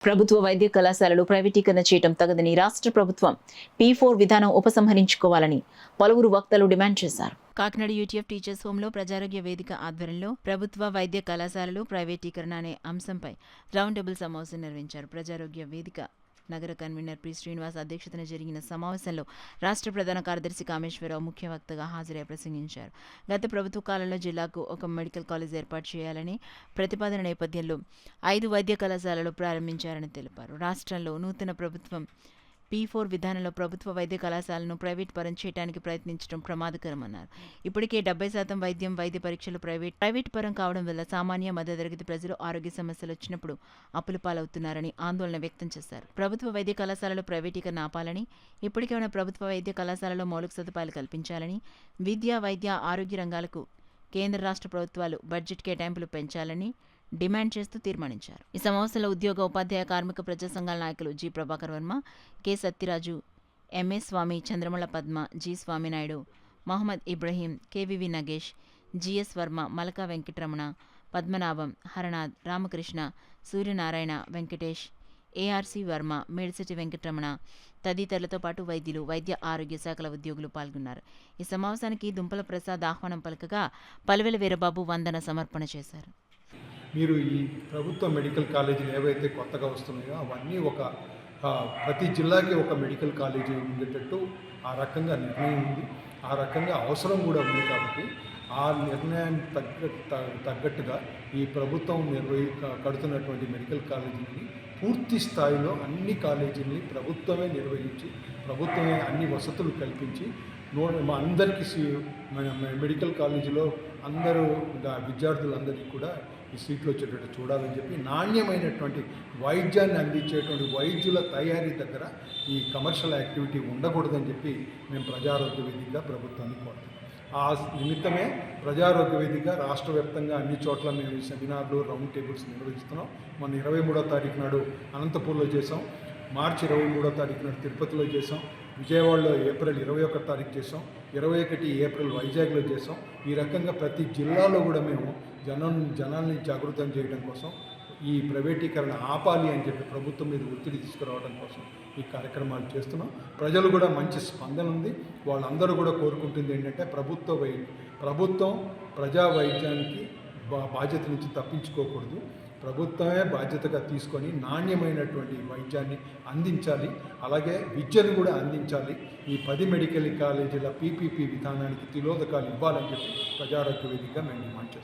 ప్రభుత్వ వైద్య కళాశాలలు ప్రైవేటీకరణ చేయడం తగదని రాష్ట్ర ప్రభుత్వం P4 విధానం ఉపసంహరించుకోవాలని పలువురు వక్తలు డిమాండ్ చేశారు. కాకినాడ యూటీఎఫ్ టీచర్స్ హోంలో ప్రజారోగ్య వేదిక ఆధ్వర్యంలో ప్రభుత్వ వైద్య కళాశాలలు ప్రైవేటీకరణ అనే అంశంపై రౌండ్ టేబుల్ సమావేశం నిర్వహించారు. ప్రజారోగ్య వేదిక నగర కన్వీనర్ పి శ్రీనివాస్ అధ్యక్షతన జరిగిన సమావేశంలో రాష్ట్ర ప్రధాన కార్యదర్శి కామేశ్వరరావు ముఖ్య వక్తగా హాజరై ప్రసంగించారు. గత ప్రభుత్వ కాలంలో జిల్లాకు ఒక మెడికల్ కాలేజ్ ఏర్పాటు చేయాలని ప్రతిపాదన నేపథ్యంలో 5 వైద్య కళాశాలలు ప్రారంభించారని తెలిపారు. రాష్ట్రంలో నూతన ప్రభుత్వం P4 విధానంలో ప్రభుత్వ వైద్య కళాశాలను ప్రైవేట్ పరం చేయడానికి ప్రయత్నించడం ప్రమాదకరమన్నారు. ఇప్పటికే 70% వైద్యం, వైద్య పరీక్షలు ప్రైవేట్ పరం కావడం వల్ల సామాన్య మధ్యతరగతి ప్రజలు ఆరోగ్య సమస్యలు వచ్చినప్పుడు అప్పుల పాలవుతున్నారని ఆందోళన వ్యక్తం చేశారు. ప్రభుత్వ వైద్య కళాశాలలు ప్రైవేటీకరణ ఆపాలని, ఇప్పటికే ఉన్న ప్రభుత్వ వైద్య కళాశాలలో మౌలిక సదుపాయాలు కల్పించాలని, విద్య, వైద్య, ఆరోగ్య రంగాలకు కేంద్ర రాష్ట్ర ప్రభుత్వాలు బడ్జెట్ కేటాయింపులు పెంచాలని డిమాండ్ చేస్తూ తీర్మానించారు. ఈ సమావేశంలో ఉద్యోగ, ఉపాధ్యాయ, కార్మిక ప్రజా సంఘాల నాయకులు G Prabhakar Varma, K Satyaraju, MS Swamy, Chandramala Padma, G Swaminaidu, Mohammed Ibrahim, KVV Nagesh, GS Varma, Malaka Venkataramana, Padmanabham, Haranath, Ramakrishna, Suryanarayana, Venkatesh, ARC Varma, Medisetti Venkataramana తదితరులతో పాటు వైద్యులు, వైద్య ఆరోగ్య శాఖల ఉద్యోగులు పాల్గొన్నారు. ఈ సమావేశానికి దుంపల ప్రసాద్ ఆహ్వానం పలకగా పలువెల వీరబాబు వందన సమర్పణ చేశారు. మీరు ఈ ప్రభుత్వ మెడికల్ కాలేజీలు ఏవైతే కొత్తగా వస్తున్నాయో అవన్నీ ప్రతి జిల్లాకి ఒక మెడికల్ కాలేజీ ఉండేటట్టు ఆ రకంగా నిర్ణయం ఉంది, ఆ రకంగా అవసరం కూడా ఉంది. కాబట్టి ఆ నిర్ణయానికి తగ్గట్టుగా ఈ ప్రభుత్వం కడుతున్నటువంటి మెడికల్ కాలేజీని పూర్తి స్థాయిలో అన్ని కాలేజీలని ప్రభుత్వమే నిర్వహించి, ప్రభుత్వమే అన్ని వసతులు కల్పించి మా అందరికీ మెడికల్ కాలేజీలో అందరూ విద్యార్థులందరికీ కూడా ఈ సీట్లు వచ్చేటట్టు చూడాలని చెప్పి, నాణ్యమైనటువంటి వైద్యాన్ని అందించేటువంటి వైద్యుల తయారీ దగ్గర ఈ కమర్షియల్ యాక్టివిటీ ఉండకూడదని చెప్పి మేము ప్రజారోగ్య వేదికగా ప్రభుత్వాన్ని కోరుతాం. ఆ నిమిత్తమే ప్రజారోగ్య వేదిక రాష్ట్ర వ్యాప్తంగా అన్ని చోట్ల మేము ఈ సెమినార్లు, రౌండ్ టేబుల్స్ నిర్వహిస్తున్నాం. మొన్న 23వ తారీఖు నాడు అనంతపూర్లో చేసాం, మార్చి 23వ తారీఖు నాడు తిరుపతిలో చేసాం, విజయవాడలో ఏప్రిల్ 21వ తారీఖు చేసాం, 21 ఏప్రిల్ వైజాగ్లో చేసాం. ఈ రకంగా ప్రతి జిల్లాలో కూడా మేము జనాల్ని జాగృతం చేయడం కోసం, ఈ ప్రైవేటీకరణ ఆపాలి అని చెప్పి ప్రభుత్వం మీద ఒత్తిడి తీసుకురావడం కోసం ఈ కార్యక్రమాలు చేస్తున్నాం. ప్రజలు కూడా మంచి స్పందన ఉంది. వాళ్ళందరూ కూడా కోరుకుంటుంది ఏంటంటే ప్రభుత్వం ప్రజా వైద్యానికి బాధ్యత నుంచి తప్పించుకోకూడదు. ప్రభుత్వమే బాధ్యతగా తీసుకొని నాణ్యమైనటువంటి వైద్యాన్ని అందించాలి, అలాగే విద్యను కూడా అందించాలి. ఈ 10 మెడికల్ కాలేజీల PPP విధానానికి తిలోదకాలు ఇవ్వాలని చెప్పి ప్రజారోగ్య వేదికగా మేము డిమాండ్ చేస్తాం.